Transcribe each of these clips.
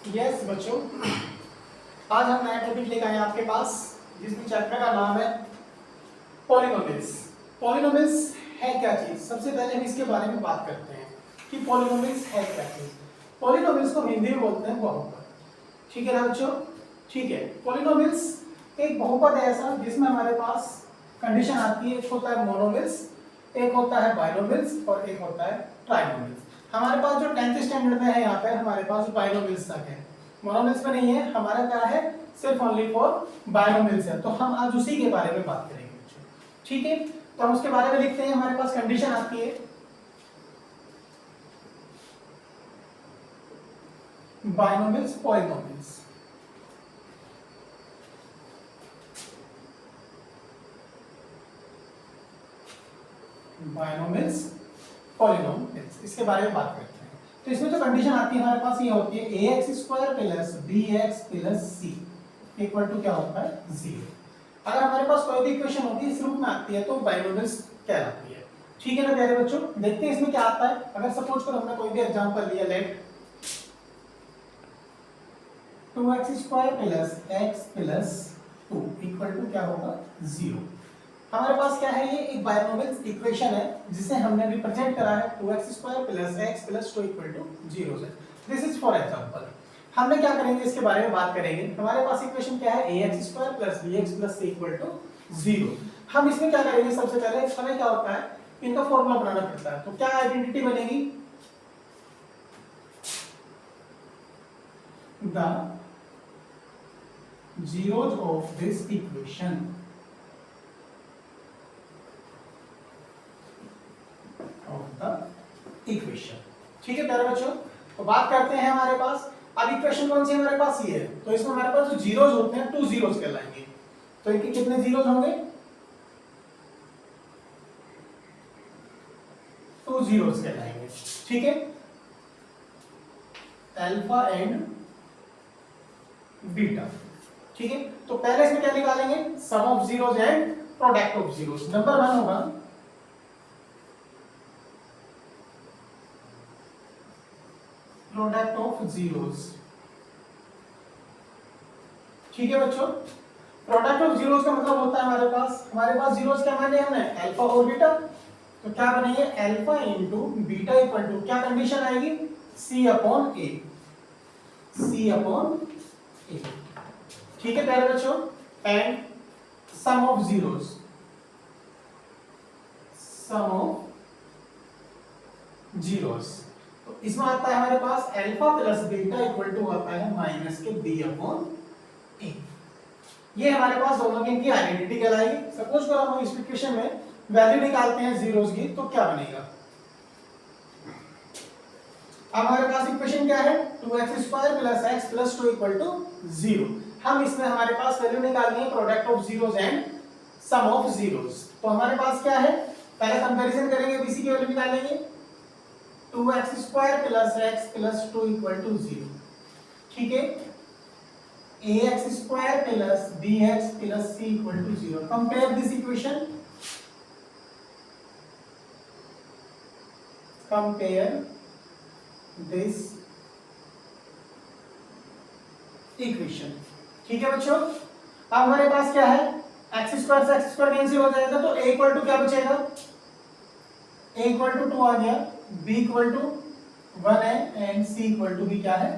Yes बच्चों, आज हम नया टॉपिक लेकर आए हैं आपके पास, जिसमें चैप्टर का नाम है पॉलिनोमियल्स। पॉलिनोमियल्स है क्या चीज? सबसे पहले हम इसके बारे में बात करते हैं कि पॉलिनोमियल्स है क्या चीज। पॉलिनोमियल्स को हिंदी में बोलते हैं बहुपद। ठीक है ना बच्चों? ठीक है। पॉलिनोमियल्स एक बहुपद है ऐसा जिसमें हमारे पास कंडीशन आती है। एक होता है मोनोमियल्स, एक होता है बाइनोमियल्स और एक होता है ट्राइनोमियल्स। हमारे पास जो 10th स्टैंडर्ड में है यहाँ पे हमारे पास बाइनोमियल्स तक है, मोनोमियल्स में नहीं है। हमारा क्या है? सिर्फ ओनली फॉर बाइनोमियल्स है। तो हम आज उसी के बारे में बात करेंगे बच्चों। ठीक है, तो हम उसके बारे में लिखते हैं। हमारे पास कंडीशन आती है बाइनोमियल्स पॉलिनोमियल्स। बाइनोमियल्स पॉलिनोमियल्स, इसके बारे में बात करते हैं। तो इसमें जो कंडीशन आती है हमारे पास ये होती है ax² plus bx plus c equal to क्या होता है? 0। अगर हमारे पास कोई भी इक्वेशन होती है इस रूप में आती है तो बाइनोमियल्स कहलाती है। ठीक है ना प्यारे बच्चों? देखते हैं इसमें क्या आता है। अगर सपोज करो हमने कोई भी एग्जांपल लिया, let 2x² plus x plus 2 equal to क्या होगा? 0। हमारे पास क्या है? ये एक बाइनोमियल इक्वेशन है जिसे हमने रिप्रेजेंट करा है 2x² plus x plus 2 equal to 0 से। This is for example. हमने क्या करेंगे इसके बारे में बात करेंगे। हमारे पास इक्वेशन क्या है? ax² plus bx plus c equal to 0। हम इसमें क्या करेंगे? सबसे पहले हमें क्या होता है, इनका फॉर्मूला बनाना पड़ता है। तो क्या आइडेंटिटी बनेगी? The zeros of this equation equation. ठीक है प्यारे बच्चों, तो बात करते हैं हमारे पास अब इक्वेशन कौन सी है हमारे पास? ये है। तो इसमें हमारे पास जो जीरोस होते हैं 2 जीरोस कहलाएंगे। तो इनके कितने जीरोस होंगे? 2 जीरोस कहलाएंगे। ठीक है, अल्फा एंड बीटा। ठीक है, तो पहले इसमें क्या निकालेंगे? Sum of zeros and product of zeros. Number 1 होगा प्रोडक्ट ऑफ जीरोस। ठीक है बच्चों, प्रोडक्ट ऑफ जीरोस का मतलब होता है हमारे पास जीरोस क्या माने हमने? अल्फा और बीटा। तो क्या बनेंगे? Alpha into beta equal to क्या कंडीशन आएगी? c upon a। c upon a। ठीक है प्यारे बच्चों, and sum of zeros, sum of zeros. तो इसमें आता है हमारे पास alpha plus beta equal to आता है माइनस के b अपॉन a। ये हमारे पास दोनों की इनकी आइडेंटिटी कहलाएगी। सपोज करो हम इस इक्वेशन में वैल्यू निकालते हैं जीरोस की, तो क्या बनेगा? अब हमारे पास इक्वेशन क्या है? 2x² plus x plus 2 equal to 0। हम इसमें हमारे पास वैल्यू निकालनी है product of zeros and sum of zeros. तो हमारे पास क्या है? पहले कंपैरिजन करेंगे, बीसी की वैल्यू निकालेंगे। 2x² plus x plus 2 equal to 0। ठीक है, ax² plus bx plus c equal to 0। Compare this equation, compare this equation. ठीक है बच्चों, अब हमारे पास क्या है? x² से x² कैंसिल हो जाएगा, तो a इक्वल टू क्या बचेगा? a इक्वल टू 2 आ गया, b इक्वल टू 1 है एंड c इक्वल टू भी क्या है?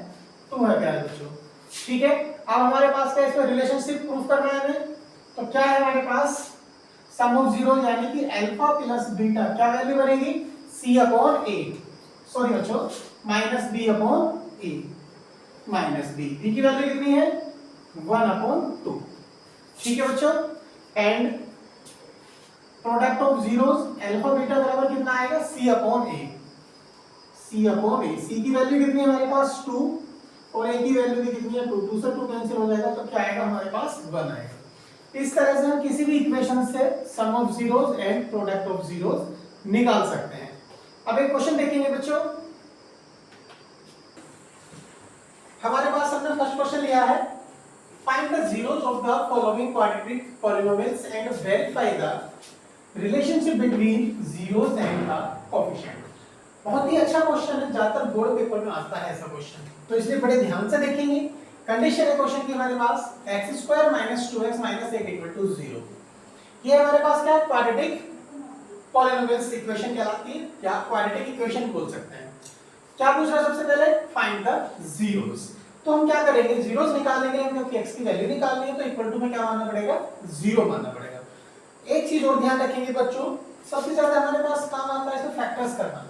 2 है प्यारे बच्चों। ठीक है, अब हमारे पास क्या इसमें रिलेशनशिप प्रूफ करना है हमें। तो क्या है हमारे पास? सम ऑफ जीरो यानी कि अल्फा प्लस बीटा क्या वैल्यू बनेगी? c अपॉन a, सॉरी बच्चों, minus b upon a, minus b। b की वैल्यू कितनी है? 1 अपॉन 2। ठीक है बच्चों, and product of zeros alpha beta बराबर कितना आएगा? c upon a, c upon a। c की वैल्यू कितनी है हमारे पास? 2 और a की वैल्यू भी कितनी है? 2। 2 से 2 कैंसिल हो जाएगा, तो क्या आएगा हमारे पास? 1 आएगा। इस तरह से हम किसी भी इक्वेशन से sum of zeros and product of zeros निकाल सकते हैं। अब एक क्वेश्चन देखेंगे बच्चों। हमारे पास हमने फर्स्ट क्वेश्चन लिया है, find the zeros of the following quadratic polynomials and verify the relationship between zeros and the coefficient. बहुत ही अच्छा क्वेश्चन है, ज्यादातर बोर्ड पेपर में आता है ऐसा क्वेश्चन, तो इसलिए बड़े ध्यान से देखेंगे। कंडीशन है क्वेश्चन की हमारे पास x² - 2x - 8 = 0। ये हमारे पास क्या है, क्वाड्रेटिक पॉलिनोमियल्स इक्वेशन कहलाती है, या क्वाड्रेटिक इक्वेशन बोल सकते हैं। क्या पूछ रहा है सबसे पहले, फाइंड द जीरोस। तो हम क्या करेंगे, जीरोस निकालने के लिए हमें x की वैल्यू निकालनी है, तो इक्वल टू में क्या मानना पड़ेगा, 0 मानना पड़ेगा। एक चीज और ध्यान रखेंगे बच्चों, सबसे ज्यादा हमारे पास काम आता है इसमें फैक्टर्स करना।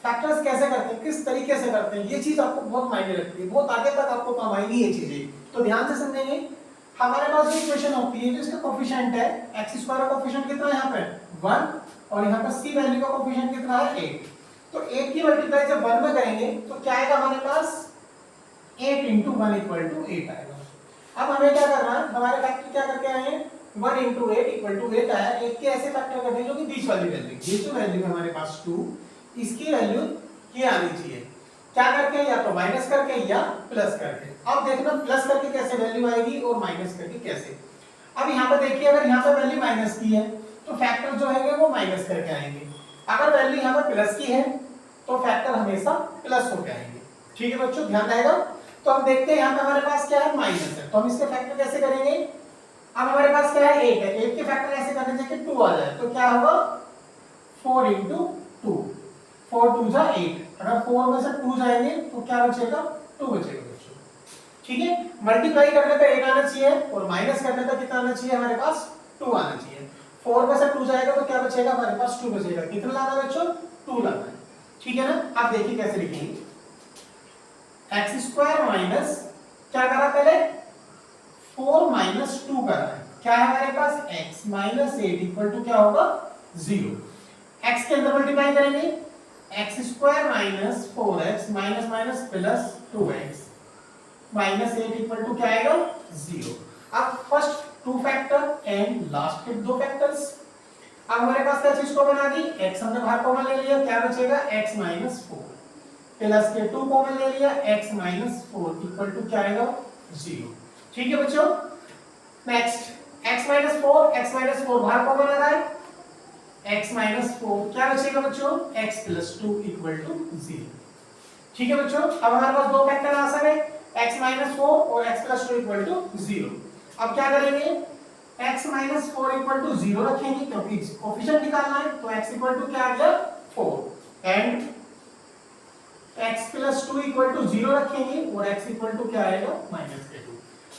फैक्टर्स कैसे करते हैं, किस तरीके से करते हैं, ये चीज आपको बहुत मायने रखती है, बहुत आगे तक आपको काम आएगी ये चीजें, तो ध्यान से समझेंगे। हमारे पास जो इक्वेशन होती है, जिसका कोफिशिएंट है x² का कोफिशिएंट कितना है यहाँ पे 1, और यहाँ पर c वैल्यू का कोफिशिएंट कितना है 8। तो 8 की मल्टीप्लाई जब 1 में करेंगे तो क्या आएगा हमारे पास 8 × 1 = 8 आएगा। अब हमें क्या करना है, हमारे फैक्टर क्या करके आए हैं, 1 × 8 = 8 आया। 8 के ऐसे फैक्टर करते हैं जो कि बीच वाली वैल्यू, ये जो वैल्यू है हमारे पास 2, इसकी वैल्यू ये आनी चाहिए, क्या करके, या तो माइनस करके या प्लस करके। अब देखना प्लस करके कैसे वैल्यू आएगी और माइनस करके कैसे। अब यहाँ पे देखिए, अगर यहाँ पे वैल्यू माइनस की है तो फैक्टर जो है वो माइनस करके आएंगे, अगर वैल्यू यहाँ पे प्लस की है तो फैक्टर हमेशा प्लस होके आएंगे। ठीक है बच्चों, ध्यान रहेगा। तो हम देखते हैं यहाँ पे हमारे पास क्या है, माइनस है, तो हम इसके फैक्टर कैसे करेंगे। अब हमारे पास क्या है 8 है, 8 के फैक्टर ऐसे करने से कि 2 आ जाए, तो क्या होगा 4 × 2, 4 2 जा 8, अगर 4 में से 2 जाएंगे तो क्या बचेगा 2 बचेगा बच्चों। ठीक है, मल्टीप्लाई करने पे 8 आना चाहिए और माइनस करने पे कितना आना चाहिए, हमारे पास 2 आना चाहिए। 4 में से 2 जाएगा तो क्या बचेगा, हमारे पास 2 बचेगा। कितना लाना है बच्चों, 2 लाना है। ठीक है ना, आप देखिए कैसे लिखेंगे, x² माइनस क्या करा पहले 4 - 2 करा है, क्या है हमारे पास x - 8 = क्या होगा 0। x के अंदर मल्टीप्लाई करेंगे, x² - 4x minus minus plus 2x -8 = क्या आएगा 0। अब फर्स्ट 2 फैक्टर एंड लास्ट के 2 फैक्टर्स। अब हमारे पास क्या चीज को बना दी, x हमने बाहर कॉमन ले लिया, क्या बचेगा x - 4 प्लस के 2 कॉमन ले लिया, x - 4 = क्या आएगा 0। ठीक है बच्चों, नेक्स्ट x - 4 बाहर कॉमन आ रहा है, x - 4 क्या बचेगा बच्चों, x + 2 = 0। ठीक है बच्चों, अब हमारे पास 2 फैक्टर आ सके, x - 4 और x + 2 = 0। अब क्या करेंगे, x - 4 = 0 रखेंगे क्योंकि कोफिशिएंट निकालना है, तो x = क्या आ गया 4 एंड x + 2 = 0 रखेंगे और x = क्या आएगा -2।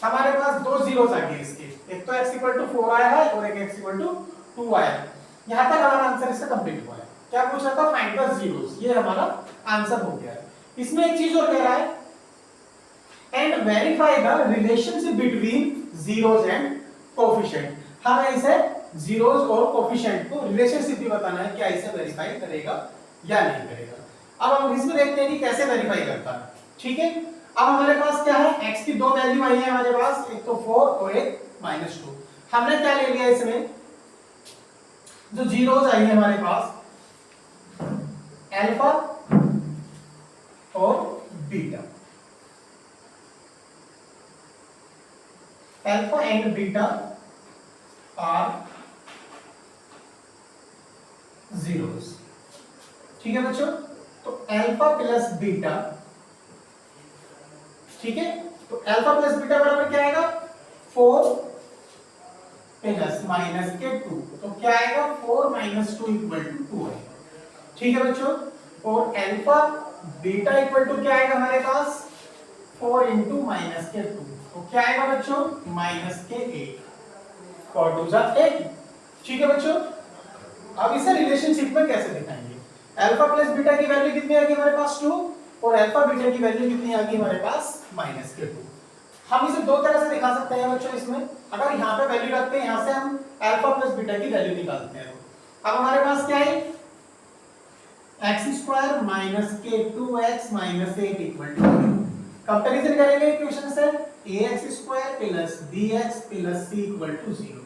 हमारे पास 2 जीरोस आ गए इसके, एक तो x = 4 आया है और एक x = 2 आया है। यहां तक हमारा आंसर इसका कंप्लीट हुआ है। क्या पूछ रहा था, फाइंड द जीरोस, ये हमारा आंसर हो गया है। इसमें एक चीज और कह रहा है, and verify the relationship between zeros and coefficient. हमें इसे जीरोस और कोफिशिएंट को रिलेशनशिप भी बताना है, क्या इसे वेरीफाई करेगा या नहीं करेगा। अब हम इसमें देखते हैं कि कैसे वेरीफाई करता है। ठीक है, अब हमारे पास क्या है, x की 2 वैल्यू आई है हमारे पास, एक तो 4 और एक -2। हमने क्या ले लिया इसमें, जो जीरोस आई है हमारे पास अल्फा और beta, alpha and beta are zeros. ठीक है बच्चों, तो अल्फा प्लस बीटा, ठीक है, तो अल्फा प्लस बीटा बराबर क्या आएगा 4 प्लस माइनस के 2, तो क्या आएगा 4 - 2 = 2 आएगा। ठीक है बच्चों, और अल्फा बीटा = क्या आएगा हमारे पास 4 × -2, तो क्या आएगा बच्चों -8, 4 2 जा 8। ठीक है बच्चों, अब इसे रिलेशनशिप में कैसे दिखाएंगे, अल्फा प्लस बीटा की वैल्यू कितनी आ गई हमारे पास 2 और अल्फा बीटा की वैल्यू कितनी आ गई हमारे पास -2। हम इसे 2 तरह से दिखा सकते हैं बच्चों। इसमें अगर यहाँ पे वैल्यू रखते हैं, यहाँ से हम अल्फा प्लस बीटा की वैल्यू निकालते हैं। अब हमारे पास क्या है, x² - k2x - 8 = 0। कंपैरिजन करेंगे इक्वेशन से, ax² + bx + c = 0।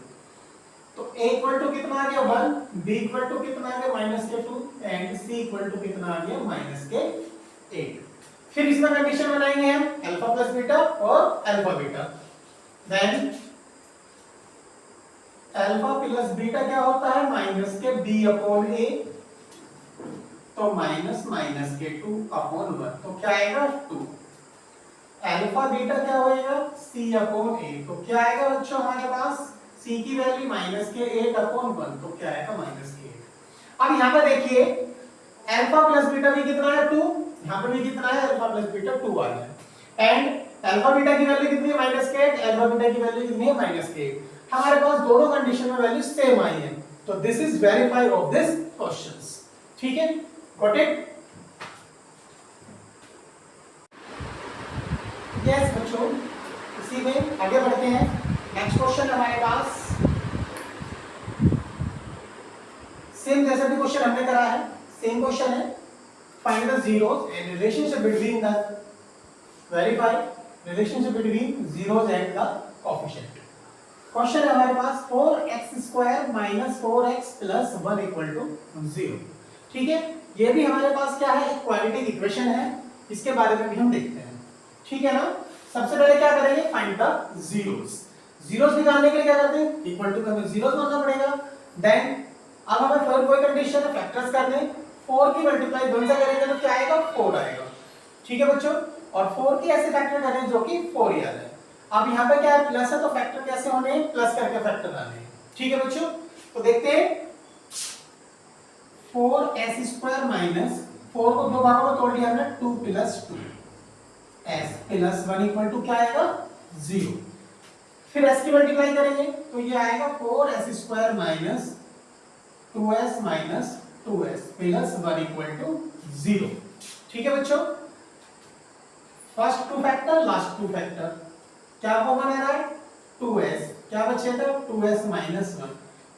तो a = कितना आ गया 1, b = कितना आ गया -2 एंड c = कितना आ गया -8। फिर इसमें कंडीशन बनाएंगे हम अल्फा प्लस बीटा और alpha beta, then alpha plus beta क्या होता है -b/a तो माइनस माइनस के 2/1, तो क्या आएगा 2। अल्फा बीटा क्या होएगा c/a, तो क्या आएगा बच्चों हमारे पास c की वैल्यू माइनस के 8/1, तो क्या आएगा माइनस के 8। अब यहाँ पे देखिए अल्फा प्लस बीटा भी कितना है 2, यहाँ पे भी कितना है अल्फा प्लस बीटा 2 आ गया, एंड अल्फा बीटा की वैल्यू कितनी है माइनस के 8, अल्फा बीटा की वैल्यू कितनी है माइनस के 8। हमारे पास दोनों कंडीशन में वैल्यू सेम आई है, तो this is verify of this questions. ठीक है, गॉट इट। यस बच्चों, इसी में आगे बढ़ते हैं। नेक्स्ट क्वेश्चन हमारे पास सेम जैसा भी क्वेश्चन हमने करा है, सेम क्वेश्चन है। Find the zeros and relationship between the verify relationship between zeros and the coefficient. Question है हमारे पास 4x² - 4x + 1 = 0। ठीक है, ये भी हमारे पास क्या है एक क्वाड्रेटिक इक्वेशन है, इसके बारे में भी हम देखते हैं। ठीक है ना, सबसे पहले क्या करेंगे फाइंड द जीरोस। जीरोस निकालने के लिए क्या करते हैं इक्वल टू का हमें जीरोस मानना पड़ेगा। देन अब हमें फिर कोई कंडीशन है फैक्टर्स करने, 4 की मल्टीप्लाई 1 से करेंगे तो क्या आएगा 4 आएगा। ठीक है बच्चों, और 4 की ऐसे फैक्टर करें जो कि 4 ही आ जाए। अब यहाँ पे क्या है प्लस है, तो फैक्टर कैसे होने हैं प्लस करके फैक्टर आने हैं। ठीक है बच्चों, तो देखते हैं 4s² - 4 को दो भागों में तोड़ दिया हमने 2 + 2 s + 1 = क्या आएगा 0। फिर s की मल्टीप्लाई करेंगे तो ये आएगा 4s² - 2s - 2s + 1 = 0। ठीक है बच्चों, फर्स्ट 2 फैक्टर लास्ट 2 फैक्टर क्या कॉमन आ रहा है 2s, क्या बचेगा 2s - 1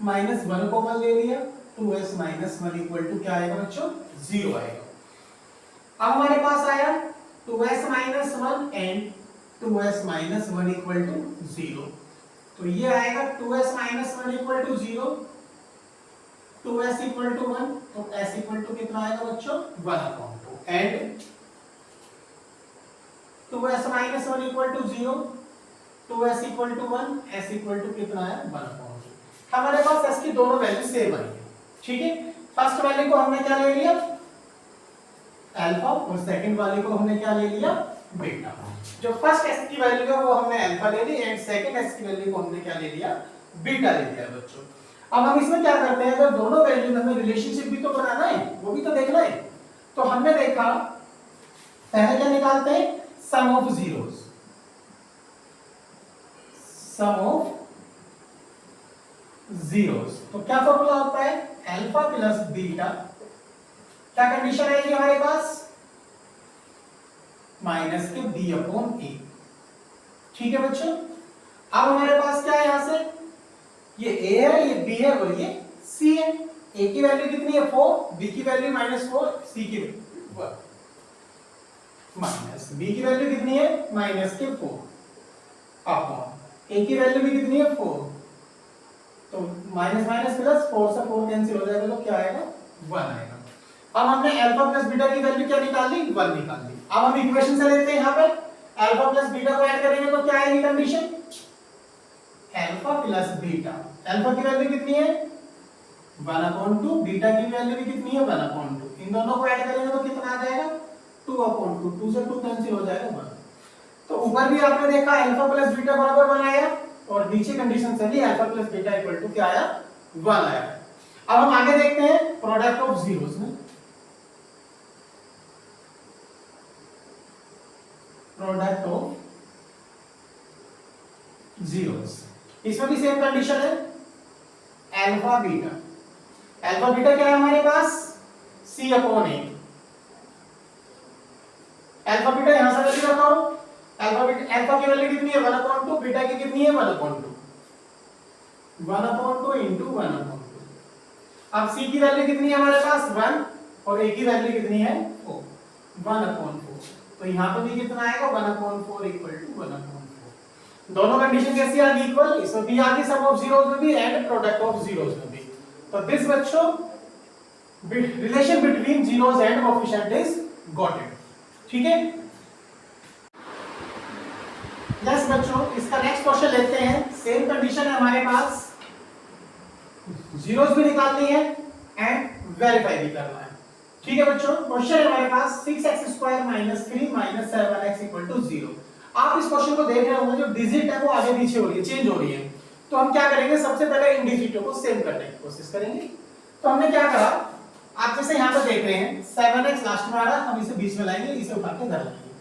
-1 कॉमन ले लिया, 2s - 1 = क्या आएगा बच्चों 0 आएगा। अब हमारे पास आया 2s - 1 एंड 2s - 1 = 0, तो ये आएगा 2s - 1 = 0, 2s = 1, तो s = कितना आएगा बच्चों 1/2 एंड 2s - 1 = 0, 2s = 1, s = कितना है 1/2। हमारे पास s की दोनों वैल्यू सेम आई है। ठीक है, फर्स्ट वैल्यू को हमने क्या ले लिया अल्फा और सेकंड वाले को हमने क्या ले लिया बीटा। जो फर्स्ट s की वैल्यू है वो हमने अल्फा ले ली एंड सेकंड s की वैल्यू को हमने क्या ले लिया बीटा ले लिया बच्चों। अब हम इसमें क्या करते हैं, अगर दोनों वैल्यू में हमें रिलेशनशिप भी तो बनाना है, वो भी तो देखना है। तो हमने देखा पहले क्या निकालते हैं sum of zeros, sum of zeros. तो क्या फॉर्मूला होता है अल्फा प्लस बीटा, क्या कंडीशन आएगी हमारे पास माइनस के b/a। ठीक है बच्चों, अब हमारे पास क्या है यहां से ये a है, ये b है और ये c है। a की वैल्यू कितनी है 4, b की वैल्यू -4, c की वैल्यू 1 माइनस b की वैल्यू कितनी है -4 अपॉन a की वैल्यू भी कितनी है 4, तो माइनस माइनस प्लस 4 से 4 कैंसिल हो जाएगा, तो क्या आएगा 1 आएगा। अब हमने अल्फा प्लस बीटा की वैल्यू क्या निकाल ली 1 निकाल ली। अब हम इक्वेशन से लेते हैं, यहाँ पे अल्फा प्लस बीटा को ऐड करेंगे तो क्या आएगी condition alpha plus beta. Alpha की वैल्यू कितनी है 1/2, बीटा की वैल्यू भी कितनी है 1/2, इन दोनों को ऐड करेंगे तो कितना आ जाएगा 2/2, 2 से 2 कैंसिल हो जाएगा 1। तो ऊपर भी आपने देखा अल्फा प्लस बीटा बराबर 1 आया और नीचे कंडीशन से भी alpha plus beta equal to क्या आया 1 आया। अब हम आगे देखते हैं प्रोडक्ट ऑफ जीरोस में, प्रोडक्ट ऑफ जीरोस। इसमें भी सेम कंडीशन है अल्फा बीटा। अल्फा बीटा क्या है हमारे पास c/a। अल्फा बीटा यहां से वैल्यू रखा हूं, अल्फा की वैल्यू कितनी है 1/2, बीटा की कितनी है 1/2, 1/2 इंटू 1/2। अब c की वैल्यू कितनी है हमारे पास 1 और a की वैल्यू कितनी है 4, 1/4, तो यहाँ पे भी कितना आएगा 1/4 इक्वल टू 1/4। दोनों कंडीशन कैसी आ गई इक्वल, इसमें भी आ गई सम ऑफ जीरोस में भी एंड प्रोडक्ट ऑफ जीरोस में भी। तो दिस बच्चों relation between zeros and coefficient is got it. ठीक है, यस बच्चों, इसका नेक्स्ट क्वेश्चन लेते हैं। सेम कंडीशन है हमारे पास, जीरोस भी निकालनी है एंड वेरीफाई भी करना है। ठीक है बच्चों, क्वेश्चन है हमारे पास 6x² - 3 - 7x = 0। आप इस क्वेश्चन को देख रहे होंगे, जो डिजिट है वो आगे पीछे हो रही है, चेंज हो रही है। तो हम क्या करेंगे, सबसे पहले इन डिजिटों को सेम करने की कोशिश करेंगे। तो हमने क्या करा, आप जैसे यहाँ पे देख रहे हैं 7x लास्ट में आ रहा है, हम इसे बीच में लाएंगे, इसे उठा के इधर लाएंगे,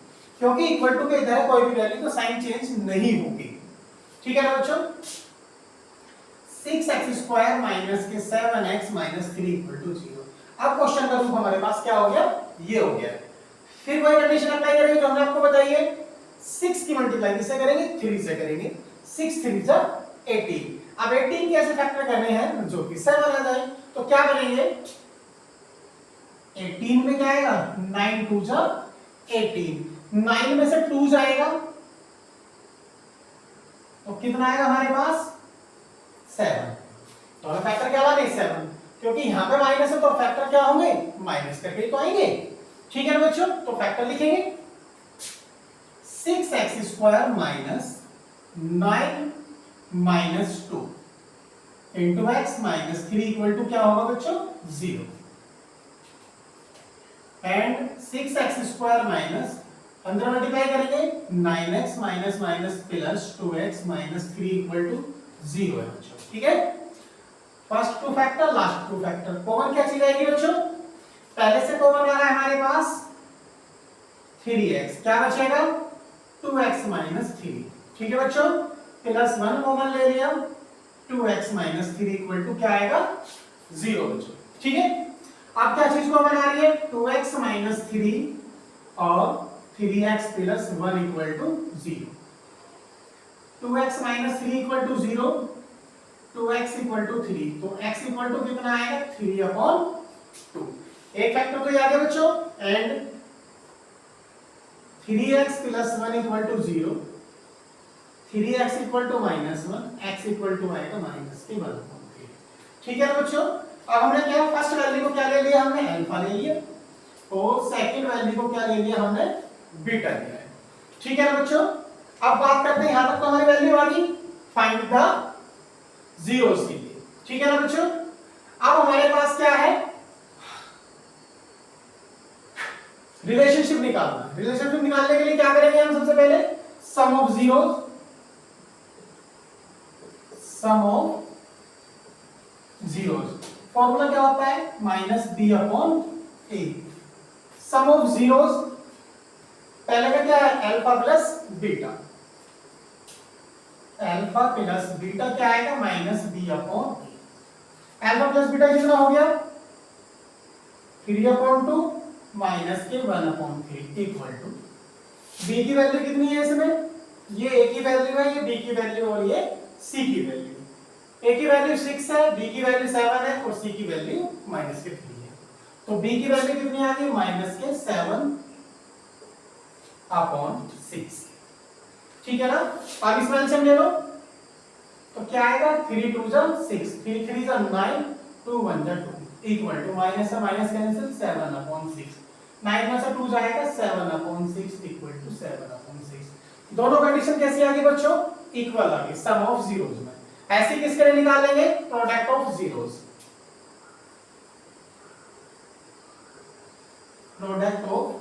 क्योंकि इक्वल टू के इधर है कोई भी वैल्यू तो साइन चेंज नहीं होगी। ठीक है ना बच्चों, 6x² - 7x - 3 = 0। अब क्वेश्चन का रूप हमारे पास क्या हो गया, ये हो गया। फिर वही कंडीशन अप्लाई करेंगे जो हमने आपको बताई है, 6 की मल्टीप्लाई किससे करेंगे, 3 से करेंगे। 6 3 जा 18। अब 18 के ऐसे फैक्टर करने हैं जो कि 7 आ जाए, तो क्या करेंगे, 18 में क्या आएगा, 9 2 जा 18, 9 में से 2 जाएगा तो कितना आएगा हमारे पास, 7। तो हमें फैक्टर क्या लाना है, 7, क्योंकि यहां पे माइनस है तो फैक्टर क्या होंगे, माइनस करके तो आएंगे। ठीक है ना बच्चों, तो फैक्टर लिखेंगे 6x² - 9 - 2 into x - 3 = क्या होगा बच्चों, 0। एंड 6x² - अंदर मल्टीप्लाई करेंगे 9x - +2x - 3 = 0 है बच्चों। ठीक है, first two factor, last two factor, common क्या चीज आएगी बच्चों, पहले से कॉमन वाला है हमारे पास 3x, क्या बचेगा 2x - 3। ठीक है बच्चों, +1 कॉमन ले लिया, 2x - 3 = क्या आएगा, 0 बच्चों। ठीक है, अब क्या चीज कॉमन आ रही है, 2x - 3 और 3x + 1 = 0। 2x - 3 = 0, 2x = 3, तो x = कितना आएगा, 3/2। एक फैक्टर तो याद है बच्चों, एंड 3x + 1 = 0, 3x = -1, x = आएगा -1/3। ठीक है ना बच्चों, अब हमने क्या, फर्स्ट वैल्यू को क्या ले लिया, हमने अल्फा ले लिया, और सेकंड वैल्यू को क्या ले लिया, हमने बीटा लिया है। ठीक है ना बच्चों, अब बात करते हैं, यहां तक तो हमारी वैल्यू आ गई, फाइंड द जीरोस के लिए। ठीक है ना बच्चों, अब हमारे पास क्या है, रिलेशनशिप निकालना। रिलेशनशिप निकालने के लिए क्या करेंगे हम, सबसे पहले sum of zeros, sum of zeros, formula क्या होता है, -b/a। सम ऑफ जीरोस पहले का क्या है, alpha plus beta, alpha plus beta क्या आएगा, -b/a। अल्फा प्लस बीटा कितना हो गया, 3/2 माइनस के 1/3 इक्वल टू, b की वैल्यू कितनी है इसमें, ये a की वैल्यू है, ये b की वैल्यू और ये c की वैल्यू। a की वैल्यू 6 है, b की वैल्यू 7 है और c की वैल्यू -3 है। तो b की वैल्यू कितनी आ गई, -7/6। ठीक है ना, अब इसमें एलसीएम ले लो, तो क्या आएगा, 3 2 जा 6, 3 3 जा 9, 2 1 जा 2 इक्वल टू, माइनस से माइनस कैंसिल, 7/6, 9 में से 2 जाएगा 7/6 इक्वल टू 7/6। दोनों कंडीशन कैसी आ गई बच्चों, इक्वल आ गई सम ऑफ जीरोस में। ऐसे किसके लिए निकालेंगे, product of zeros, product of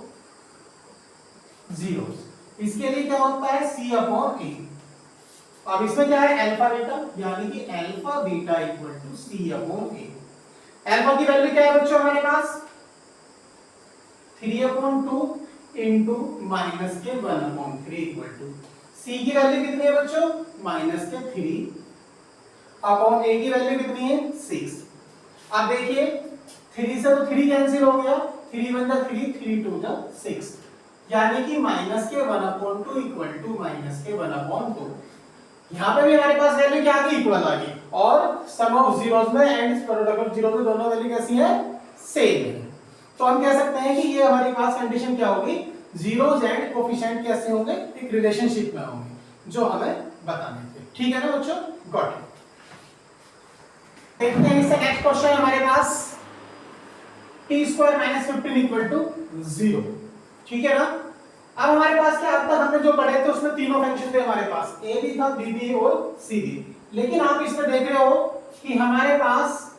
zeros. इसके लिए क्या होता है, c/a। अब इसमें क्या है, अल्फा बीटा, यानी कि alpha beta equal to c/a। Alpha की वैल्यू क्या है बच्चों हमारे पास, 3/2 इंटू माइनस के 1/3 इक्वल टू, c की वैल्यू कितनी है बच्चों, -3 अपॉन a की वैल्यू कितनी है, 6। अब देखिए 3 से तो 3 कैंसिल हो गया, 3 1 जा 3, 3 2 जा 6, यानी कि -1/2 इक्वल टू -1/2। यहाँ पे भी हमारे पास वैल्यू क्या आ गई, इक्वल आ गई, और सम ऑफ जीरोस में एंड प्रोडक्ट ऑफ जीरोस में दोनों वैल्यू कैसी है, सेम है। तो हम कह सकते हैं कि ये हमारे पास कंडीशन क्या होगी, जीरोस एंड कोफिशिएंट कैसे होंगे, एक रिलेशनशिप में होंगे, जो हमें बताने थे। ठीक है ना बच्चों, गॉट इट। देखते हैं इससे नेक्स्ट क्वेश्चन हमारे पास, t² - 15 = 0। ठीक है ना, अब हमारे पास क्या, अब तक हमने जो पढ़े थे उसमें तीनों फंक्शन थे हमारे पास, a भी था, b भी और c भी। लेकिन आप इसमें देख रहे हो कि हमारे पास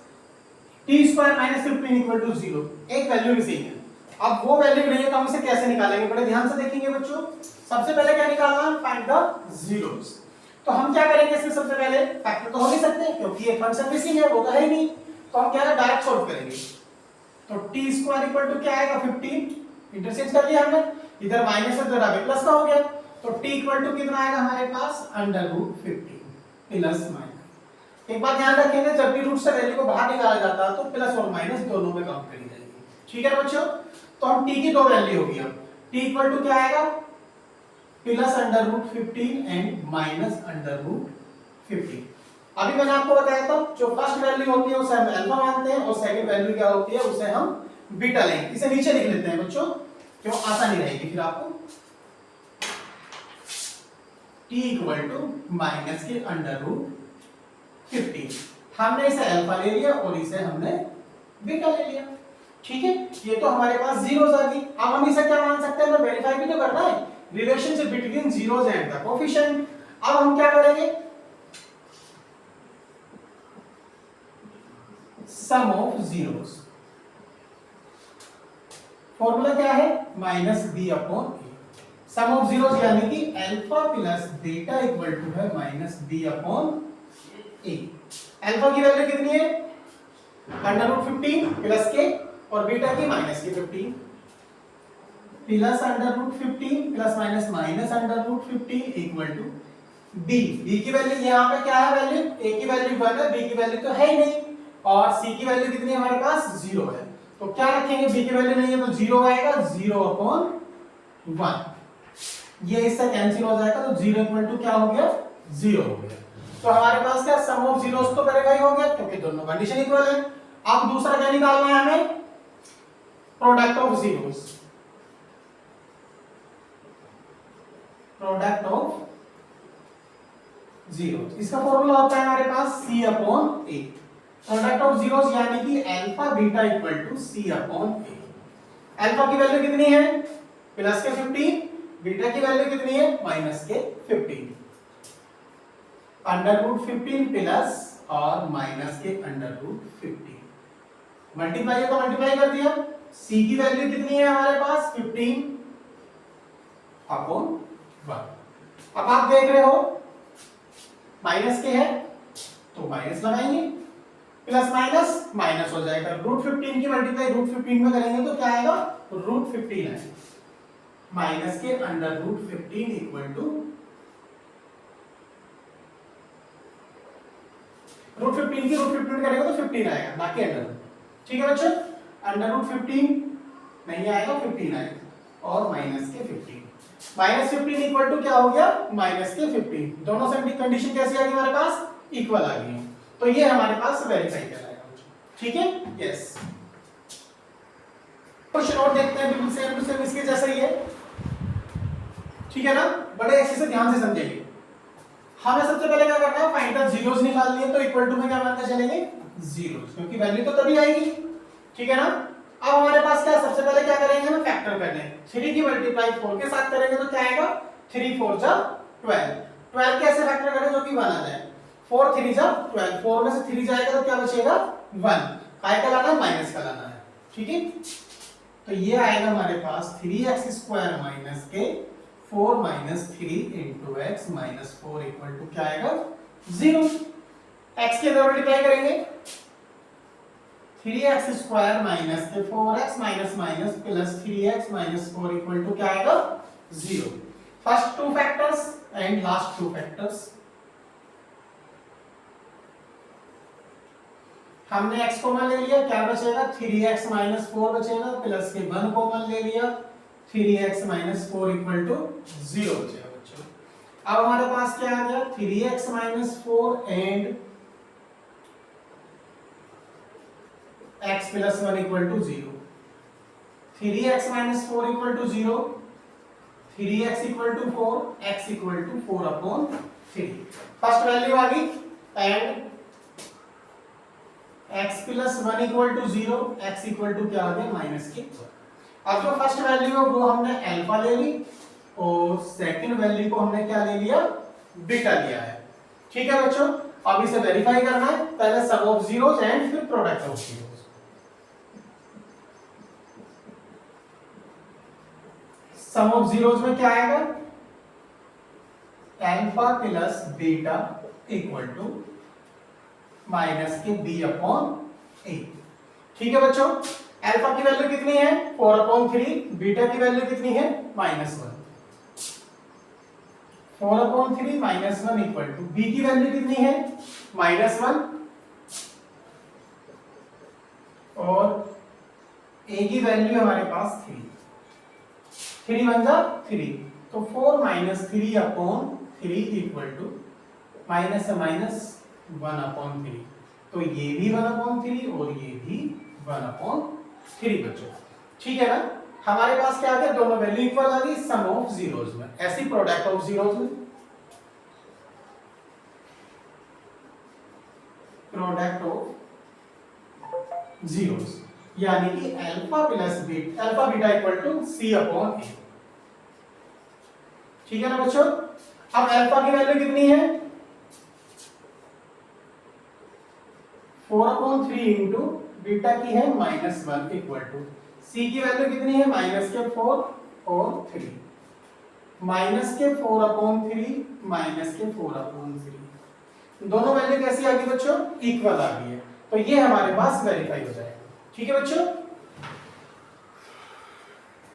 T square minus 15 equal to 0, एक वैल्यू भी सही है। अब वो वैल्यू नहीं है तो हम इसे कैसे निकालेंगे, बड़े ध्यान से देखेंगे बच्चों। सबसे पहले क्या निकालना है, फाइंड द जीरोस। तो हम क्या करेंगे इसमें, सबसे पहले फैक्टर तो हो नहीं सकते क्योंकि ये फंक्शन मिसिंग है, वो तो है ही नहीं, तो हम क्या है डायरेक्ट सॉल्व करेंगे। तो टी स्क्वायर इक्वल टू क्या आएगा 15, इंटरचेंज कर लिया हमने, इधर माइनस है इधर आगे प्लस का हो गया, तो टी इक्वल टू कितना आएगा हमारे पास √15 प्लस माइनस। एक बात ध्यान रखेंगे, जब भी रूट से वैल्यू को बाहर निकाला जाता है तो प्लस और माइनस दोनों में काउंट करी जाएगी, ठीक है बच्चों। तो हम टी की दो वैल्यू होगी, अब टी इक्वल टू क्या आएगा प्लस √15 एंड माइनस √15। अभी मैंने आपको बताया था जो फर्स्ट वैल्यू होती है उसे हम अल्फा मानते हैं और सेकंड वैल्यू क्या होती है उसे हम बीटा लेंगे। इसे नीचे लिख लेते हैं बच्चों, क्यों आसानी रहेगी फिर आपको। t इक्वल टू माइनस के √15, हमने इसे अल्फा ले लिया और इसे हमने बीटा ले लिया, ठीक है। ये तो हमारे पास जीरोस आ गई। अब हम इसे क्या मान सकते हैं, हमें वेरीफाई भी तो करना है, relationship between zeros and the coefficient. अब हम क्या करेंगे, सम ऑफ जीरोस, फॉर्मूला क्या है minus B upon A. Sum of zeros यानी कि alpha plus beta equal to है minus B upon A. Alpha की वैल्यू कितनी है √15 प्लस के और बीटा की माइनस के 15, plus √15 plus minus minus √15 equal to B. B की वैल्यू यहाँ पे क्या है, वैल्यू ए की वैल्यू 1 है, बी की वैल्यू तो है ही नहीं, और सी की वैल्यू कितनी है हमारे पास 0 है, तो क्या रखेंगे, बी की वैल्यू नहीं है तो 0 आएगा, 0/1, ये इससे कैंसिल हो जाएगा, तो 0 इक्वल टू क्या हो गया 0 हो गया। तो हमारे पास क्या सम ऑफ जीरोस तो वेरीफाई हो गया क्योंकि दोनों कंडीशन इक्वल है। अब दूसरा क्या निकालना है हमें, product of zeros, product of zeros, इसका फॉर्मूला होता है हमारे पास c upon a। Product of zeros यानी कि alpha beta equal to c upon a। Alpha की वैल्यू कितनी है प्लस के 15, बीटा की वैल्यू कितनी है माइनस के 15, √15 प्लस और माइनस के √15, मल्टीप्लाई तो मल्टीप्लाई कर दिया। c की वैल्यू कितनी है हमारे पास 15 अपॉन 1। अब आप देख रहे हो माइनस के है तो माइनस लगाएंगे, प्लस माइनस माइनस हो जाएगा, √15 की मल्टीप्लाई √15 में करेंगे तो क्या आएगा √15 है, माइनस के √15 इक्वल टू √15 की √15 करेंगे तो 15 आएगा ना कि अंडर, ठीक है बच्चों। √15 नहीं आएगा 15 आएगा और माइनस के 15, -15 इक्वल टू क्या हो गया माइनस के 15, दोनों से कंडीशन कैसी आ गई हमारे पास इक्वल आ गई, तो ये हमारे पास वेरीफाई कराएगा, ठीक है। यस, क्वेश्चन और देखते हैं, बिल्कुल सेम टू सेम इसके जैसा ही है, ठीक है ना, बड़े अच्छे से ध्यान से समझेंगे। हमें सबसे पहले क्या करना है, फाइंड द जीरोस निकालनी है, तो इक्वल टू में क्या मानते चलेंगे जीरोस, क्योंकि वैल्यू तो तभी आएगी, ठीक है ना। अब हमारे पास क्या, सबसे पहले क्या करेंगे हम फैक्टर करने हैं, 3 की मल्टीप्लाई 4 के साथ करेंगे तो क्या आएगा 3 4 जा 12, 12 कैसे फैक्टर करें जो कि 1 आ जाए, 4 3 जा 12, 4 में से 3 जाएगा तो क्या बचेगा 1, काय का लाना है माइनस का लाना है, ठीक है। तो ये आएगा हमारे पास 3x² माइनस के 4 minus 3 into X minus 4 equal to क्या आएगा 0, x के अंदर मल्टीप्लाई करेंगे 3x² माइनस के 4x minus minus plus 3x minus 4 equal to क्या आएगा 0। First two factors and last two factors, हमने x कॉमन ले लिया, क्या बचेगा 3x माइनस 4 बचेगा, प्लस के 1 कॉमन ले लिया, 3x माइनस 4 इक्वल टू 0 बचेगा बच्चों। अब हमारे पास क्या आ गया 3x minus 4 and x plus 1 equal to 0, 3x minus 4 equal to 0, 3x equal to 4, x equal to 4 upon 3, first value आ गई and x plus 1 equal to 0, x equal to क्या आ गया माइनस के। अब जो फर्स्ट वैल्यू है वो हमने अल्फा ले ली और सेकंड वैल्यू को हमने क्या ले लिया बीटा लिया है, ठीक है बच्चों। अब इसे वेरीफाई करना है, पहले सम ऑफ जीरोस एंड फिर product of zeros. Sum of zeros में क्या आएगा, alpha plus beta equal to minus के बी अपॉन ए। ठीक है बच्चों, अल्फा की वैल्यू कितनी है 4/3, बीटा की वैल्यू कितनी है -1। 4/3 -1 इक्वल टू बी की वैल्यू कितनी है -1 और ए की वैल्यू हमारे पास 3। 3 बन जा 3, तो 4 - 3/3 इक्वल टू माइनस से माइनस 1/3, तो ये भी 1/3 और ये भी 1/3 बच्चों। ठीक है ना, हमारे पास क्या आ गया, दोनों वैल्यू इक्वल आ गई सम ऑफ जीरोस में। ऐसी प्रोडक्ट ऑफ जीरोस में, प्रोडक्ट ऑफ जीरोस यानी कि alpha plus beta, alpha beta equal to C/A। ठीक है ना बच्चों, अब अल्फा की वैल्यू कितनी है 4/3 इंटू बीटा की है -1 इक्वल टू सी की वैल्यू कितनी है -4 और 3, -4/3 -4/3, दोनों वैल्यू कैसी आ गई बच्चों, इक्वल आ गई है, तो ये हमारे पास वेरीफाई हो जाएगा। ठीक है बच्चों।